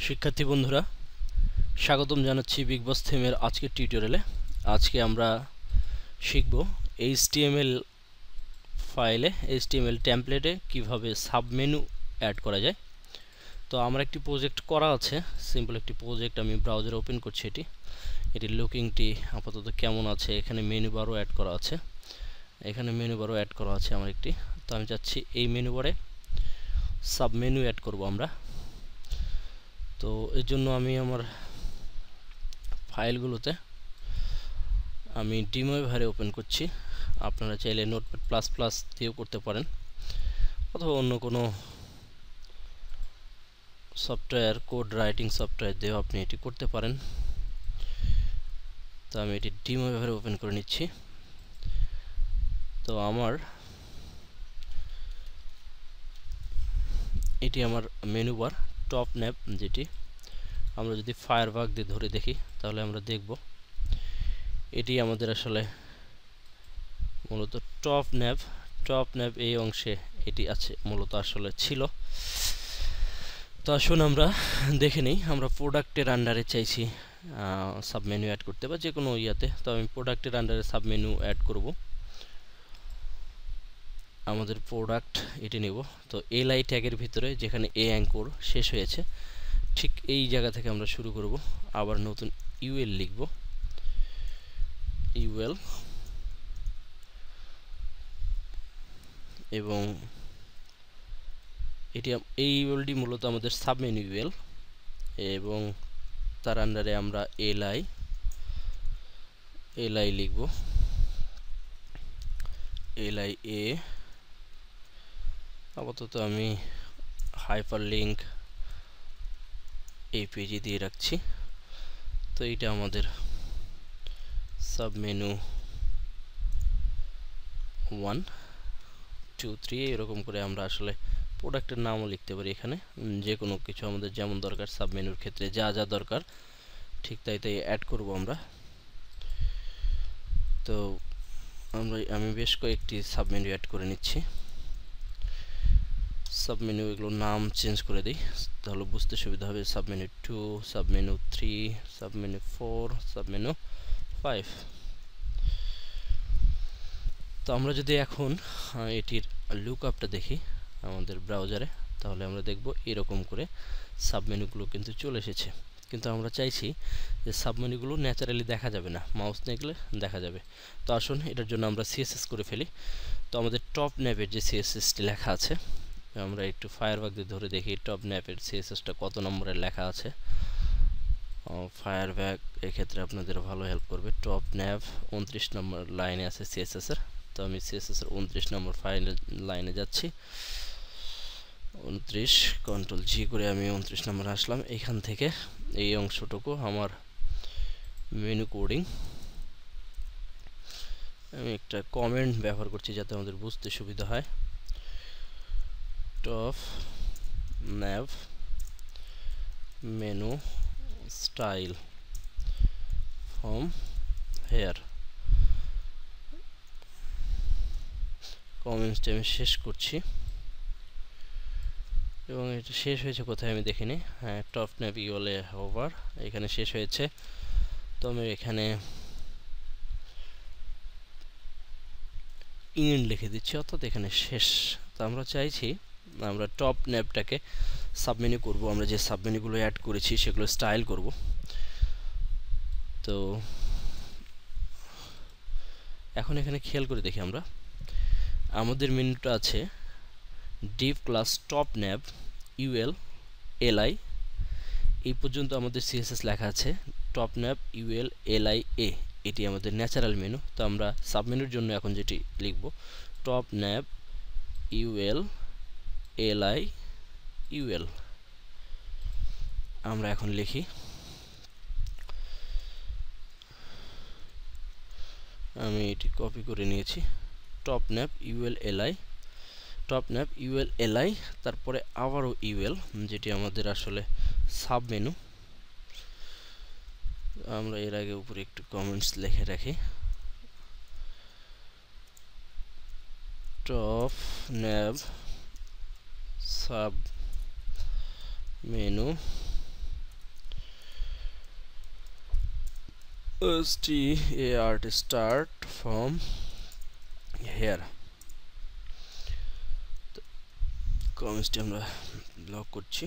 শিক্ষার্থী বন্ধুরা, স্বাগতম জানাচ্ছি বিগ বস থিমের আজকের টিউটোরিয়ালে। আজকে আমরা শিখব এইচটিএমএল ফাইলে এইচটিএমএল টেমপ্লেটে কিভাবে সাবমেনু অ্যাড করা যায়। তো আমার একটি প্রজেক্ট করা আছে, সিম্পল একটি প্রজেক্ট। আমি ব্রাউজারে ওপেন করছি। এটির লুকিংটি আপাতত কেমন আছে। এখানে মেনু বারও অ্যাড করা আছে, আমার একটি। তো আমি চাচ্ছি এই মেনু বারে সাবমেনু অ্যাড করব আমরা। তো এর জন্য আমি আমার ফাইলগুলোতে আমি ডিমোভারে ওপেন করছি। আপনারা চাইলে নোটপ্যাড প্লাস প্লাস দিয়েও করতে পারেন, অথবা অন্য কোনো সফটওয়্যার, কোড রাইটিং সফটওয়্যার দিয়েও আপনি এটি করতে পারেন। তো আমি এটি ডিমোভারে ওপেন করে নিচ্ছি। তো এটি আমার মেনু বার, টপ ন্যাব, যেটি আমরা যদি ফায়ারবাগ দিয়ে ধরে দেখি তাহলে আমরা দেখব এটি আমাদের আসলে মূলত টপ ন্যাব এই অংশে এটি আছে, মূলত আসলে ছিল। তো আসুন আমরা দেখে নিই। আমরা প্রোডাক্টের আন্ডারে চাইছি সাবমেনু অ্যাড করতে, বা যে কোনো ইয়াতে। তো আমি প্রোডাক্টের আন্ডারে সাবমেনু অ্যাড করব। আমাদের প্রোডাক্ট এটি নেব। তো এলআই ট্যাগের ভিতরে যেখানে এ অ্যাঙ্কর শেষ হয়েছে, ঠিক এই জায়গা থেকে আমরা শুরু করব। আবার নতুন ইউএল লিখব, ইউএল, এবং এই ইউএলটি মূলত আমাদের সাবমেনু ইউএল, এবং তার আন্ডারে আমরা এলআই লিখব, এলআই এ। আপাতত আমি হাইপারলিংক এই পেজে দিয়ে রাখছি। তো এইটা আমাদের সাবমেনু 1 2 3 এরকম করে আমরা আসলে প্রোডাক্টের নামও লিখতে পারি এখানে। যে কোনো কিছু আমাদের যেমন দরকার, সাবমেনুর ক্ষেত্রে যা যা দরকার ঠিক তাই অ্যাড করব আমরা। তো আমি বেশ কয়েকটি সাবমেনু অ্যাড করে নিচ্ছি। সাবমেনু এগুলোর নাম চেঞ্জ করে দিই, তাহলে বুঝতে সুবিধা হবে। Submenu 2, submenu 3, submenu 4, submenu 5। তো আমরা যদি এখন এটির লুকআপটা দেখি আমাদের ব্রাউজারে, তাহলে আমরা দেখব এরকম করে সাবমেনুগুলো কিন্তু চলে এসেছে। কিন্তু আমরা চাইছি যে সাবমেনুগুলো ন্যাচারালি দেখা যাবে না, মাউস নিয়ে দেখা যাবে। তো আসুন এটার জন্য আমরা সিএসএস করে ফেলি। তো আমাদের টপ ন্যাপের যে সিএসএসটি লেখা আছে, আমরা একটু ফায়ারবাগ দিয়ে ধরে দেখি টপ ন্যাপের সিএসএসটা কত নম্বরে লেখা আছে। ফায়ারবাগ এক্ষেত্রে আপনাদের ভালো হেল্প করবে। টপ ন্যাপ 29 নম্বর লাইনে আছে সিএসএস এর। তো আমি সিএসএস এর 29 নম্বর লাইনে যাচ্ছি। 29, কন্ট্রোল জি করে আমি 29 নম্বরে আসলাম। এখান থেকে এই অংশটুকু আমার মেনু কোডিং। আমি একটা কমেন্ট ব্যবহার করছি যাতে আমাদের বুঝতে সুবিধা হয়। Top nav menu style from here. কমেন্টসটি আমি শেষ করছি, এবং এটা শেষ হয়েছে কোথায় আমি দেখিনি। হ্যাঁ, টপ ন্যাভ ইউএলএ ওভার, এখানে শেষ হয়েছে। তো আমি এখানে ইন লিখে দিচ্ছি, অর্থাৎ এখানে শেষ। তো আমরা চাইছি আমরা টপ ন্যাবটাকে সাবমেনু করব। আমরা যে সাবমেনুগুলো অ্যাড করেছি সেগুলো স্টাইল করব। তো এখন এখানে খেয়াল করে দেখি, আমরা আমাদের মেনুটা আছে Depp class top nav UL LI, এই পর্যন্ত আমাদের সিএসএস লেখা আছে। টপ ন্যাব ইউএল এলআই এ, এটি আমাদের ন্যাচারাল মেনু। তো আমরা সাবমেনুর জন্য এখন যেটি লিখব, top nav UL LI UL. আমরা এখন লিখি, আমি এটি কপি করে নিয়েছি। Top nav UL LI, top nav UL LI, তারপরে আবারও ইউএল, যেটি আমাদের আসলে সাবমেনু। আমরা এর আগে উপরে একটু কমেন্টস লিখে রাখি। Top nav sub menu start start from here কমেন্টটি আমরা ব্লক করছি।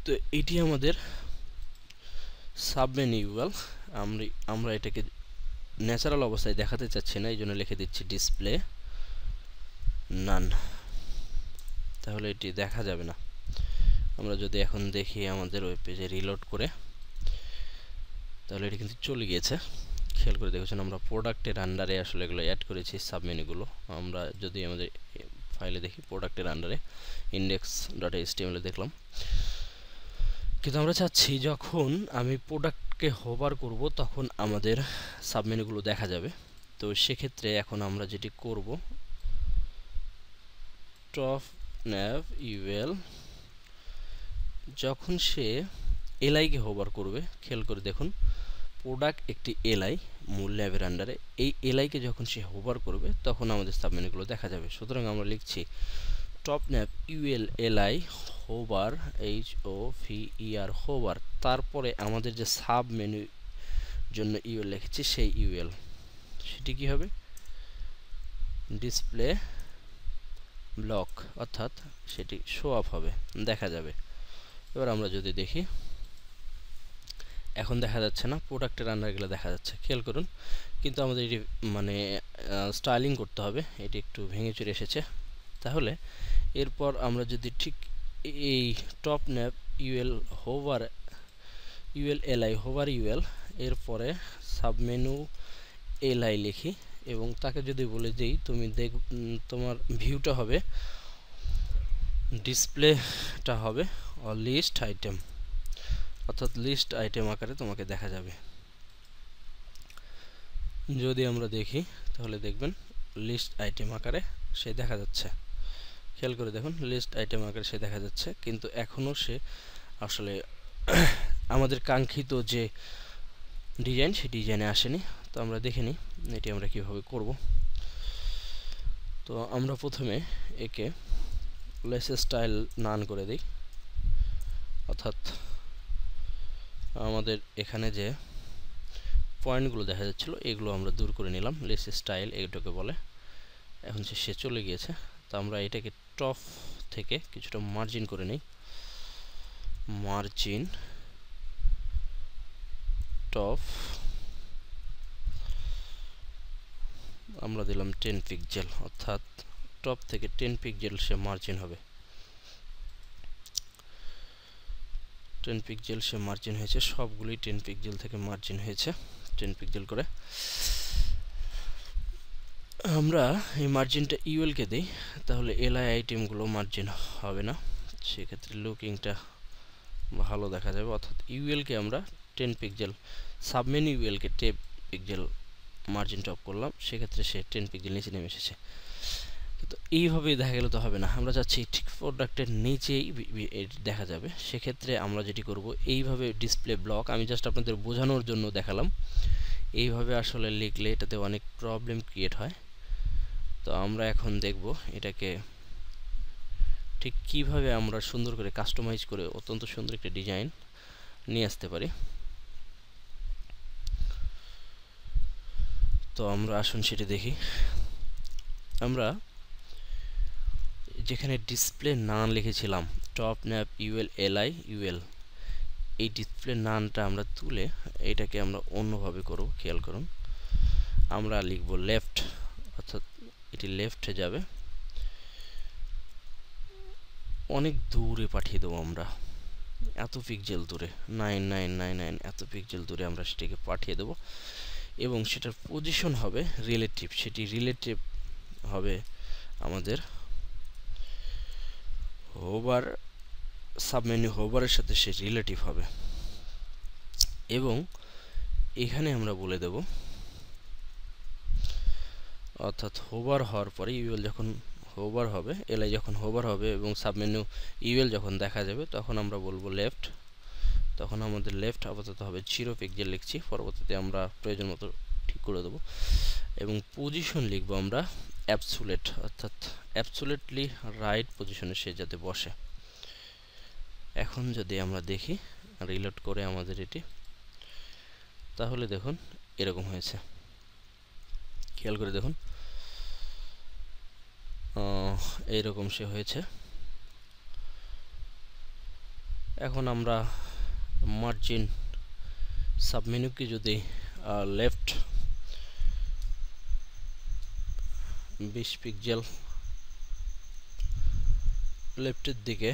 তো এটি আমাদের সাবমেনুয়াল। আমরা এটাকে ন্যাচারাল অবস্থায় দেখাতে চাচ্ছি না, এই জন্য লিখে দিচ্ছি ডিসপ্লে নান, তাহলে এটি দেখা যাবে না। আমরা যদি এখন দেখি আমাদের ওয়েব পেজে রিলোড করে, তাহলে এটি কিন্তু চলে গিয়েছে। খেয়াল করে দেখেছেন আমরা প্রোডাক্টের আন্ডারে আসলে এগুলো অ্যাড করেছি সাবমেনুগুলো। আমরা যদি আমাদের ফাইলে দেখি প্রোডাক্টের আন্ডারে index.html দেখলাম, কিন্তু আমরা চাচ্ছি যখন আমি প্রোডাক্টকে হোভার করব তখন আমাদের সাবমেনুগুলো দেখা যাবে। তো সেক্ষেত্রে এখন আমরা যেটি করব, টপ ন্যাভ ইউএল যখন সে এলআইকে হোভার করবে, খেয়াল করে দেখুন প্রোডাক্ট একটি এলআই মূল ল্যাবের আন্ডারে, এই এলআইকে যখন সে হোভার করবে তখন আমাদের সাবমেনুগুলো দেখা যাবে। সুতরাং আমরা লিখছি top nav UL LI hover HOVER hover, তারপরে আমাদের যে সাব মেনু জন্য ইউএল লিখেছি সেই ইউএল, সেটি কি হবে ডিসপ্লে ব্লক, অর্থাৎ সেটি শো আপ হবে, দেখা যাবে। এবার আমরা যদি দেখি, এখন দেখা যাচ্ছে না, প্রোডাক্টের আন্ডার গেলে দেখা যাচ্ছে, খেয়াল করুন। কিন্তু আমাদের এটি মানে স্টাইলিং করতে হবে, এটি একটু ভেঙে চুরে এসেছে। তাহলে এরপর আমরা যদি ঠিক এই top nav UL hover UL LI hover UL এরপরে সাবমেনু এলআই লিখি এবং তাকে যদি বলে দিই তুমি তোমার ভিউটা হবে, ডিসপ্লেটা হবে লিস্ট আইটেম, অর্থাৎ লিস্ট আইটেম আকারে তোমাকে দেখা যাবে। যদি আমরা দেখি তাহলে দেখবেন লিস্ট আইটেম আকারে সে দেখা যাচ্ছে। খেয়াল করে দেখুন লিস্ট আইটেম আকারে সে দেখা যাচ্ছে, কিন্তু এখনও সে আসলে আমাদের কাঙ্ক্ষিত যে ডিজাইন সেই ডিজাইনে আসেনি। তো আমরা দেখে নিই এটি আমরা কিভাবে করব। তো আমরা প্রথমে একে লেস স্টাইল নান করে দিই, অর্থাৎ আমাদের এখানে যে পয়েন্টগুলো দেখা যাচ্ছিল এগুলো আমরা দূর করে নিলাম, লেস স্টাইল এটাকে বলে। এখন সে চলে গিয়েছে, তো আমরা এটাকে টপ থেকে কিছুটা মার্জিন করে নিই, মার্জিন টপ আমরা দিলাম 10 পিক্সেল, অর্থাৎ টপ থেকে 10 পিক্সেল সে মার্জিন হবে। 10 পিক্সেল সে মার্জিন হয়েছে, সবগুলোই 10 পিক্সেল থেকে মার্জিন হয়েছে 10 পিক্সেল করে। আমরা এই মার্জিনটা ইউএলকে দিই, তাহলে এলআই আইটেমগুলো মার্জিন হবে না, সেক্ষেত্রে লুকিংটা ভালো দেখা যাবে। অর্থাৎ ইউএলকে আমরা 10 পিক্সেল, সাবমেনু ইউএলকে 10 পিক্সেল মার্জিন টপ করলাম, সেক্ষেত্রে সে 10 পিক্সেল নিচে নেমে এসেছে। তো এইভাবেই দেখা গেলে তো হবে না, আমরা চাচ্ছি ঠিক প্রোডাক্টের নিচেই দেখা যাবে। সেক্ষেত্রে আমরা যেটি করব, এইভাবে ডিসপ্লে ব্লক, আমি জাস্ট আপনাদের বোঝানোর জন্য দেখালাম, এইভাবে আসলে লিখলে এটাতে অনেক প্রবলেম ক্রিয়েট হয়। তো আমরা এখন দেখব এটাকে ঠিক কিভাবে আমরা সুন্দর করে কাস্টমাইজ করে অত্যন্ত সুন্দর একটা ডিজাইন নিয়ে আসতে পারি। তো আমরা আসুন সেটি দেখি। আমরা যেখানে ডিসপ্লে নান লিখেছিলাম top nav UL LI UL, এই ডিসপ্লে নানটা আমরা তুলে এটাকে আমরা অন্যভাবে করব। খেয়াল করুন আমরা লিখব লেফট, অর্থাৎ এটি লেফটে যাবে, অনেক দূরে পাঠিয়ে দেবো আমরা, এত পিক্সেল দূরে 9999 এত পিক্সেল দূরে আমরা সেটাকে পাঠিয়ে দেবো এবং সেটার পজিশন হবে রিলেটিভ, সেটি রিলেটিভ হবে আমাদের হোভার সাবমেনু হোভারের সাথে সে রিলেটিভ হবে। এবং এখানে আমরা বলে দেব, অর্থাৎ হোভার হওয়ার পরে ইউএল যখন হোভার হবে, এলআই যখন হোভার হবে এবং সাবমেনু ইউএল যখন দেখা যাবে তখন আমরা বলবো লেফট, তখন আমাদের লেফট আপাতত হবে 0 পিক্সেল লিখছি, পরবর্তীতে আমরা প্রয়োজন মতো ঠিক করে দেবো। এবং পজিশন লিখবো আমরা অ্যাবসুলেট, অর্থাৎ অ্যাবসুলেটলি রাইট পজিশনে সে যাতে বসে। এখন যদি আমরা দেখি রিলোড করে আমাদের এটি তাহলে দেখুন এরকম হয়েছে, খেয়াল করে দেখুন এইরকম সে হয়েছে। এখন আমরা মার্জিন সাবমেনুকে যদি লেফট 20 পিক্সেল লেফটের দিকে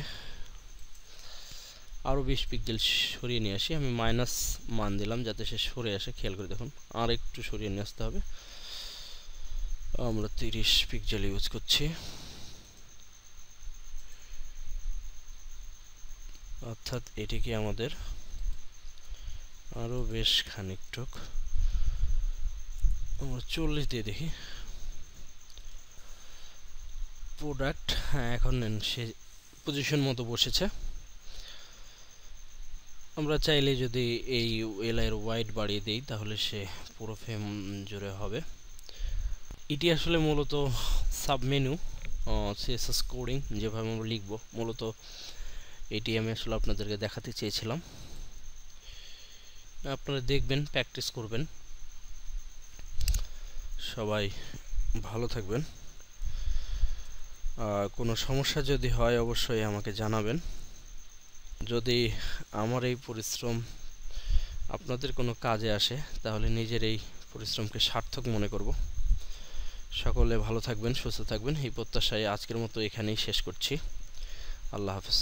আরও 20 পিক্সেল সরিয়ে নিয়ে আসি, আমি মাইনাস মান দিলাম যাতে সে সরে আসে। খেয়াল করে দেখুন আর একটু সরিয়ে নিয়ে আসতে হবে, আমরা 30 পিক্সেল ইউজ করছি, অর্থাৎ এটিকে আমাদের আরও বেশ খানিকটুক আমরা 40 দিয়ে দেখি। প্রোডাক্ট, হ্যাঁ এখন সে পজিশন মতো বসেছে। আমরা চাইলে যদি এই এর ওয়াইড বাড়িয়ে দিই তাহলে সে পুরো ফ্রেম জুড়ে হবে। এটি আসলে মূলত সাবমেনু সিএসএস কোডিং যেভাবে আমরা লিখব, মূলত এটি আমি আসলে আপনাদেরকে দেখাতে চেয়েছিলাম। আপনারা দেখবেন, প্র্যাকটিস করবেন। সবাই ভালো থাকবেন। কোনো সমস্যা যদি হয় অবশ্যই আমাকে জানাবেন। যদি আমার এই পরিশ্রম আপনাদের কোনো কাজে আসে তাহলে নিজের এই পরিশ্রমকে সার্থক মনে করব। সকলে ভালো থাকবেন, সুস্থ থাকবেন, এই প্রত্যাশায় আজকের মতো এখানেই শেষ করছি। আল্লাহ হাফেজ।